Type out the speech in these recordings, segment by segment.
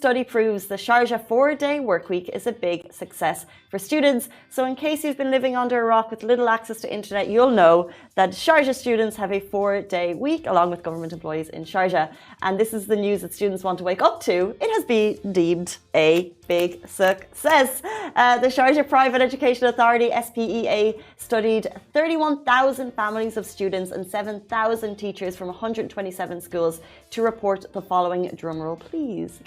study proves the Sharjah 4-day workweek is a big success for students. So in case you've been living under a rock with little access to internet, you'll know that Sharjah students have a 4-day week along with government employees in Sharjah. And this is the news that students want to wake up to. It has been deemed a big success. The Sharjah Private Education Authority, SPEA, studied 31,000 families of students and 7,000 teachers from 127 schools to report the following. Drumroll, please.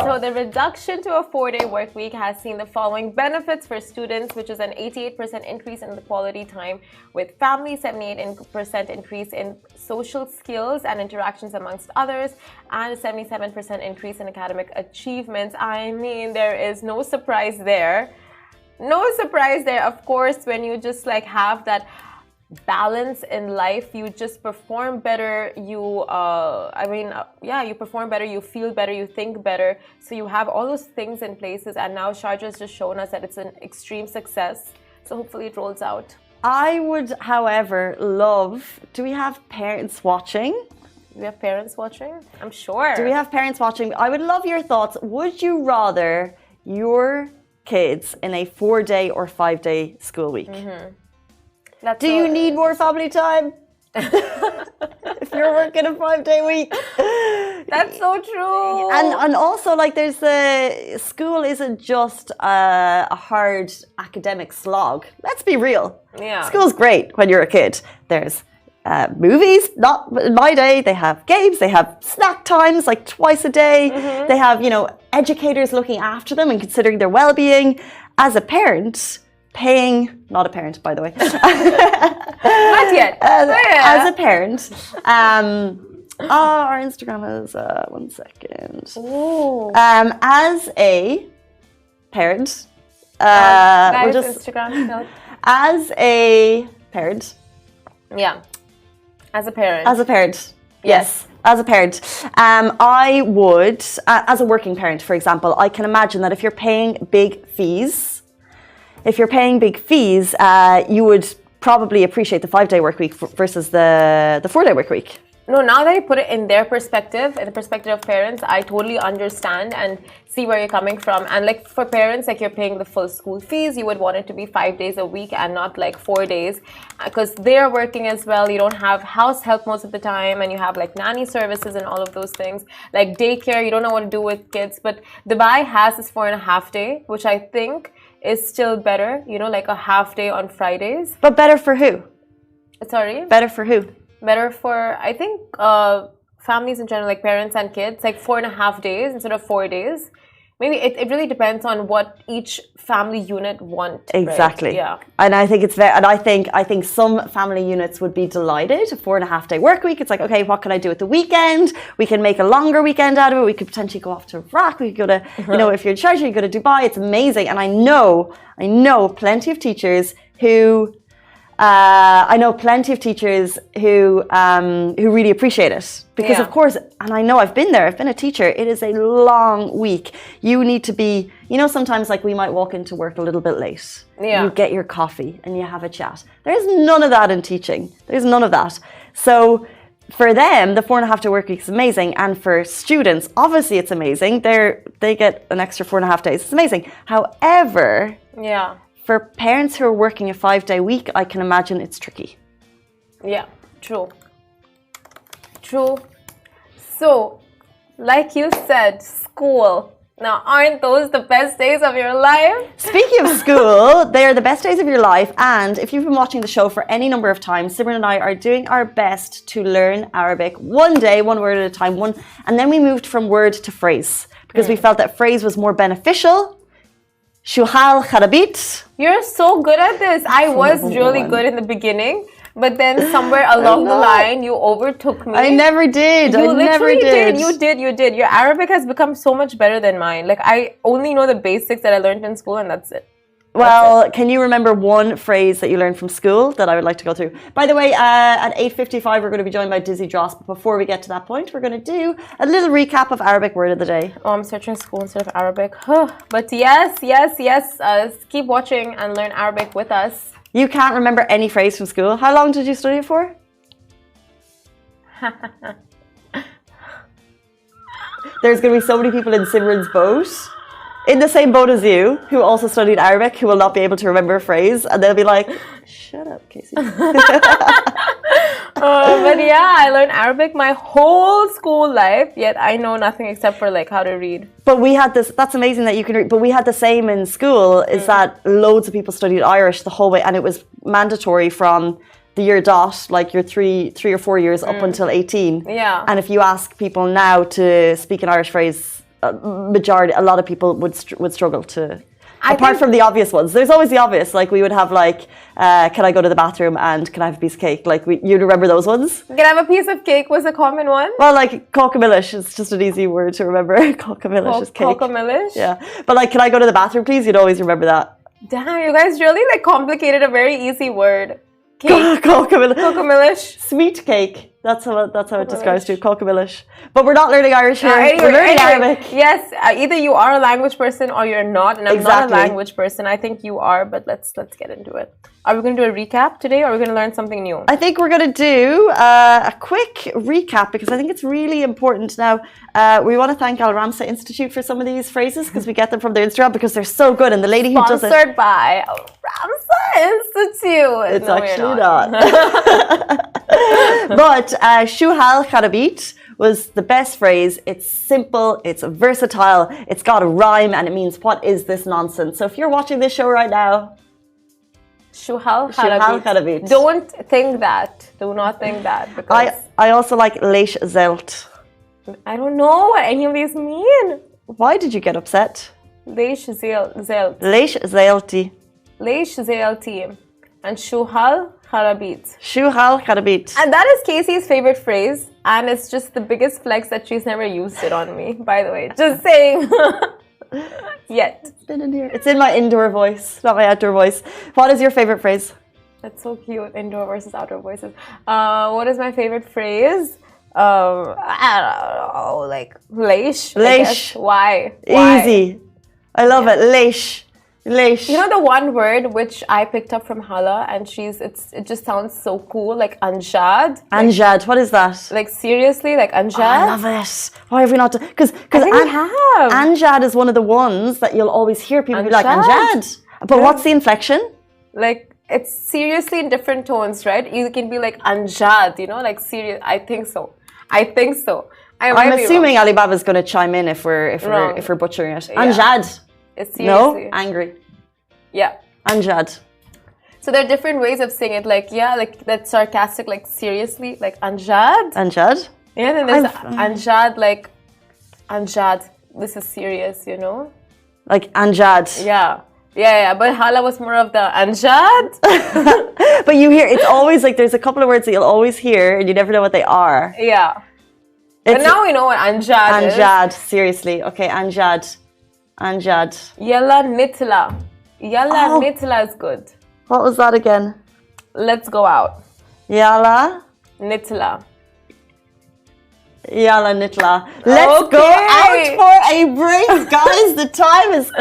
So the reduction to a 4-day work week has seen the following benefits for students, which is an 88% increase in the quality time with family, 78% increase in social skills and interactions amongst others, and a 77% increase in academic achievements. I mean, there is no surprise there. No surprise there. Of course, when you just like have that balance in life, you just perform better. You you perform better, you feel better, you think better. So you have all those things in places, and now Sharjah has just shown us that it's an extreme success. So hopefully it rolls out. I would, however, love. Do we have parents watching? Do we have parents watching? I'm sure. Do we have parents watching? I would love your thoughts. Would you rather your kids in a 4-day or 5-day school week? Do you need more family time? If you're working a 5-day week. That's so true. And also, like, there's school isn't just a hard academic slog. Let's be real. Yeah. School's great when you're a kid. There's movies, not in my day. They have games, they have snack times like twice a day. They have, educators looking after them and considering their well-being. As a parent, not a parent, by the way. Not yet. As a parent, our Instagram is 1 second. As a parent, guys, Instagram. As a parent. Yeah. As a parent. As a parent. Yes. As a parent, I would, as a working parent, for example, I can imagine that if you're paying big fees, you would probably appreciate the 5-day work week versus the 4-day work week. No, now that you put it in their perspective, in the perspective of parents, I totally understand and see where you're coming from. And like for parents, like you're paying the full school fees, you would want it to be 5 days a week and not like 4 days, because they're working as well. You don't have house help most of the time, and you have like nanny services and all of those things. Like daycare, you don't know what to do with kids. But Dubai has this 4.5 day, which I think is still better, like a half day on Fridays. But better for who? Sorry? Better for who? Better for, I think, families in general, like parents and kids, like 4.5 days instead of 4 days. Maybe it really depends on what each family unit want. Exactly. Right? Yeah. And I think I think some family units would be delighted. A 4.5 day work week. It's like, okay, what can I do at the weekend? We can make a longer weekend out of it. We could potentially go off to Iraq. We could go to, if you're in Sharjah, you go to Dubai. It's amazing. And I know plenty of teachers who really appreciate it, because of course, and I know I've been a teacher, it is a long week. You need to be, sometimes like we might walk into work a little bit late. You get your coffee and you have a chat. There's none of that in teaching. There's none of that. So for them, the 4.5 day work week is amazing. And for students, obviously it's amazing. They get an extra 4.5 days. It's amazing. However, for parents who are working a 5-day week, I can imagine it's tricky. Yeah, true. So, like you said, school. Now, aren't those the best days of your life? Speaking of school, they are the best days of your life. And if you've been watching the show for any number of times, Simran and I are doing our best to learn Arabic one day, one word at a time. And then we moved from word to phrase, because we felt that phrase was more beneficial. Shuhal Kharabit. You're so good at this. I was really good in the beginning, but then somewhere along the line, you overtook me. I never did. You literally did. You did. Your Arabic has become so much better than mine. Like, I only know the basics that I learned in school, and that's it. Well, can you remember one phrase that you learned from school that I would like to go through? By the way, at 8:55, we're going to be joined by Dizzy Dross. But before we get to that point, we're going to do a little recap of Arabic word of the day. Oh, I'm searching school instead of Arabic. But yes. Keep watching and learn Arabic with us. You can't remember any phrase from school. How long did you study it for? there's going to be so many people in Simran's boat, in the same boat as you, who also studied Arabic, who will not be able to remember a phrase, and they'll be like, shut up, Casey. But yeah, I learned Arabic my whole school life, yet I know nothing except for like how to read. But we had this, that's amazing that you can read, but we had the same in school, is that loads of people studied Irish the whole way, and it was mandatory from the year dot, like your three or 4 years up until 18. Yeah. And if you ask people now to speak an Irish phrase, a lot of people would struggle to. Apart from the obvious ones, there's always the obvious. Like we would have like, can I go to the bathroom and can I have a piece of cake? Like you'd remember those ones. Can I have a piece of cake was a common one? Well, like cockamillish is just an easy word to remember. Cockamillish is cake. Cockamillish? Yeah. But like, can I go to the bathroom, please? You'd always remember that. Damn, you guys really like complicated a very easy word. Cake. Cockamillish. Sweet cake. That's how it describes you. Cockamillish. But we're not learning Irish here. Anyway, we're learning Arabic. Yes, either you are a language person or you're not, and I'm not a language person. I think you are, but let's get into it. Are we going to do a recap today, or are we going to learn something new? I think we're going to do a quick recap because I think it's really important. Now, we want to thank Al Ramsa Institute for some of these phrases because we get them from their Instagram because they're so good, and the lady who does it. Sponsored by Al Ramsa Institute. It's actually not. But Shuhal Kharabit was the best phrase. It's simple, it's versatile, it's got a rhyme, and it means what is this nonsense? So if you're watching this show right now, Shuhal Kharabit. Don't think that. Do not think that. Because I also like Leish Zelt. I don't know what any of these mean. Why did you get upset? Leish Zelt. Leish Zelti. Leish Zelti. And Shuhal Kharabit. Shuhal Kharabit. And that is Casey's favorite phrase. And it's just the biggest flex that she's never used it on me, by the way. Just saying. Yet. It's been in here. It's in my indoor voice, not my outdoor voice. What is your favorite phrase? That's so cute. Indoor versus outdoor voices. What is my favorite phrase? I don't know. Like, leish. Leish. Why? Easy. I love it. Leish. Leish. You know the one word which I picked up from Hala, and it just sounds so cool, like anjad. Anjad, what is that? Like seriously, like anjad. Oh, I love it. Why have we not done? Because anjad is one of the ones that you'll always hear people be like anjad. But what's the inflection? Like it's seriously in different tones, right? You can be like anjad, you know, like serious. I think so. I'm assuming Alibaba's going to chime in if we're butchering it. Yeah. Anjad. It's seriously. No, angry. Yeah. Anjad. So there are different ways of saying it, like like that sarcastic, like seriously, like anjad. Anjad. Yeah, then there's anjad, like anjad. This is serious, you know. Like anjad. Yeah. But Hala was more of the anjad. But you hear it's always like there's a couple of words that you'll always hear and you never know what they are. Yeah. But now we know what anjad is. Anjad. Seriously. Okay. Anjad. Yalla nitla. Nitla is good. What was that again? Let's go out. Yalla nitla. Let's go out for a break, guys. The time is